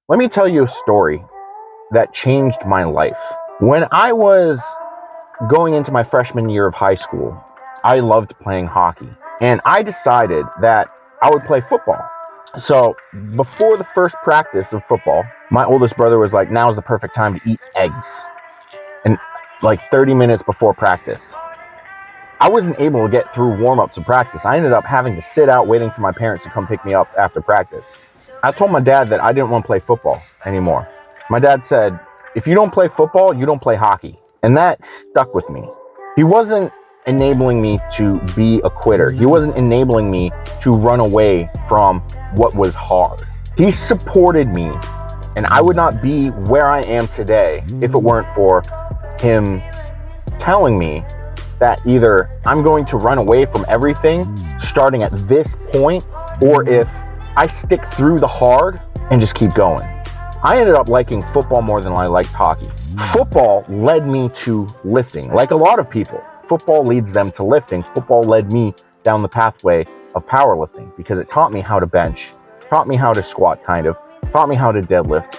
Let me tell you a story that changed my life. When I was going into my freshman year of high school, I loved playing hockey, and I decided that I would play football. So before the first practice of football, my oldest brother was like, now's the perfect time to eat eggs. And like 30 minutes before practice, I wasn't able to get through warm-ups of practice. I ended up having to sit out waiting for my parents to come pick me up after practice. I told my dad that I didn't want to play football anymore. My dad said, if you don't play football, you don't play hockey. And that stuck with me. He wasn't enabling me to be a quitter. He wasn't enabling me to run away from what was hard. He supported me, and I would not be where I am today if it weren't for him telling me that either I'm going to run away from everything starting at this point, or if I stick through the hard and just keep going. I ended up liking football more than I liked hockey. Football led me to lifting. Like a lot of people, football leads them to lifting. Football led me down the pathway of powerlifting because it taught me how to bench, taught me how to squat taught me how to deadlift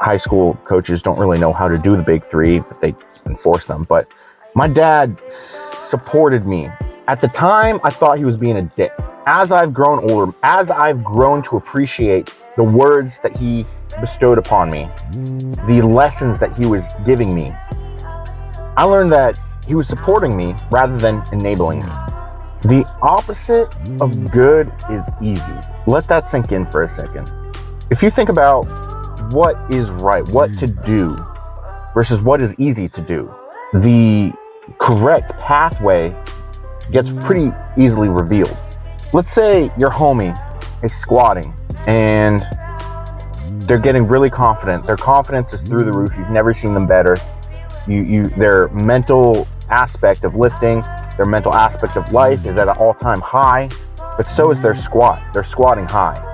High school coaches don't really know how to do the big three, but they enforce them. But my dad supported me. At the time, I thought he was being a dick. As I've grown older, as I've grown to appreciate the words that he bestowed upon me, the lessons that he was giving me, I learned that he was supporting me rather than enabling me. The opposite of good is easy. Let that sink in for a second. If you think about what is right, what to do versus what is easy to do, the correct pathway gets pretty easily revealed. Let's say your homie is squatting and they're getting really confident. Their confidence is through the roof. You've never seen them better. Their mental aspect of lifting, their mental aspect of life is at an all-time high, but so is their squat. They're squatting high.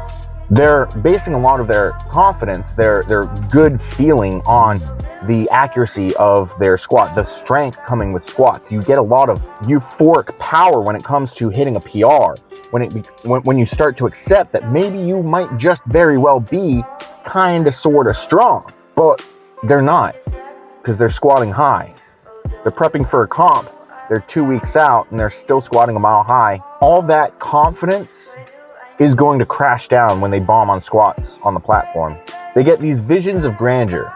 They're basing a lot of their confidence, their good feeling on the accuracy of their squat, the strength coming with squats. You get a lot of euphoric power when it comes to hitting a PR, when you start to accept that maybe you might just very well be kind of sort of strong, but they're not, because they're squatting high. They're prepping for a comp. They're 2 weeks out and they're still squatting a mile high. All that confidence is going to crash down when they bomb on squats on the platform. They get these visions of grandeur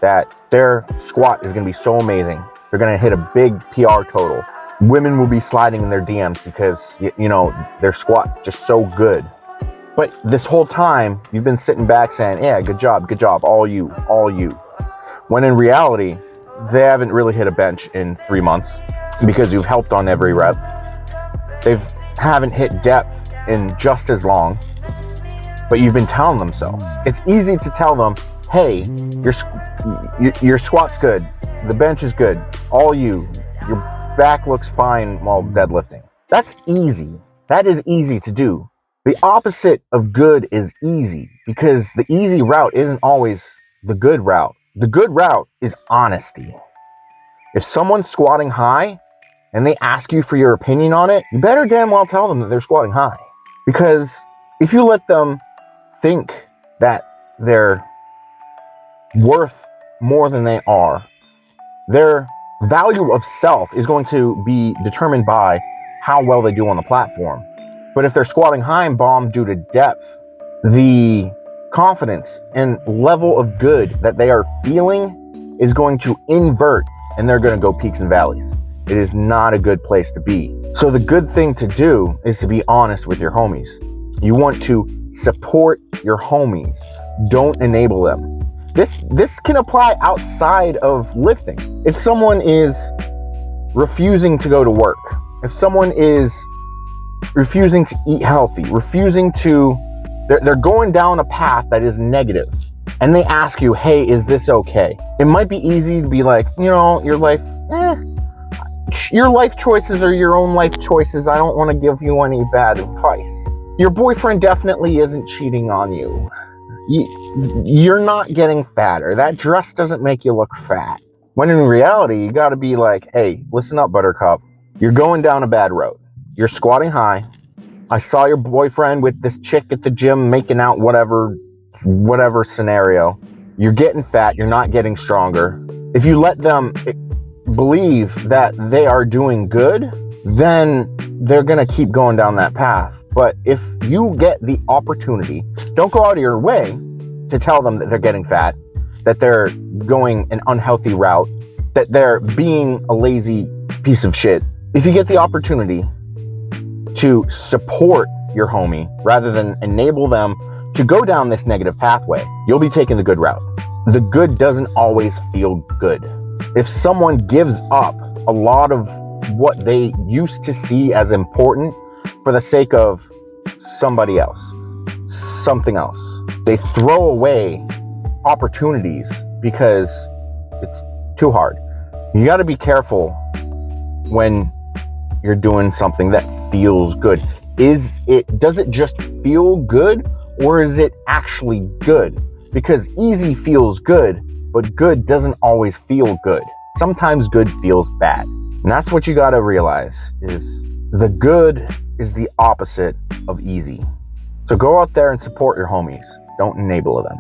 that their squat is going to be so amazing. They're going to hit a big PR total. Women will be sliding in their DMs because, their squat's just so good. But this whole time, you've been sitting back saying, yeah, good job, all you. When in reality, they haven't really hit a bench in 3 months because you've helped on every rep. They haven't hit depth in just as long, but you've been telling them so. It's easy to tell them, hey, your squat's good, the bench is good, your back looks fine while deadlifting. That's easy. That is easy to do. The opposite of good is easy, because the easy route isn't always the good route. The good route is honesty. If someone's squatting high and they ask you for your opinion on it, you better damn well tell them that they're squatting high. Because if you let them think that they're worth more than they are, their value of self is going to be determined by how well they do on the platform. But if they're squatting high and bomb due to depth, the confidence and level of good that they are feeling is going to invert, and they're going to go peaks and valleys. It is not a good place to be. So the good thing to do is to be honest with your homies. You want to support your homies. Don't enable them. This can apply outside of lifting. If someone is refusing to go to work, if someone is refusing to eat healthy, they're going down a path that is negative, and they ask you, hey, is this okay? It might be easy to be like, your life choices are your own life choices. I don't want to give you any bad advice. Your boyfriend definitely isn't cheating on you. You're not getting fatter. That dress doesn't make you look fat. When in reality, you got to be like, hey, listen up, buttercup. You're going down a bad road. You're squatting high. I saw your boyfriend with this chick at the gym making out whatever whatever scenario, you're getting fat, you're not getting stronger. If you let them believe that they are doing good, then they're going to keep going down that path. But if you get the opportunity, don't go out of your way to tell them that they're getting fat, that they're going an unhealthy route, that they're being a lazy piece of shit. If you get the opportunity to support your homie rather than enable them to go down this negative pathway, you'll be taking the good route. The good doesn't always feel good. If someone gives up a lot of what they used to see as important for the sake of somebody else, something else, they throw away opportunities because it's too hard. You got to be careful when you're doing something that feels good. Does it just feel good, or is it actually good? Because easy feels good, but good doesn't always feel good. Sometimes good feels bad. And that's what you got to realize, is the good is the opposite of easy. So go out there and support your homies. Don't enable them.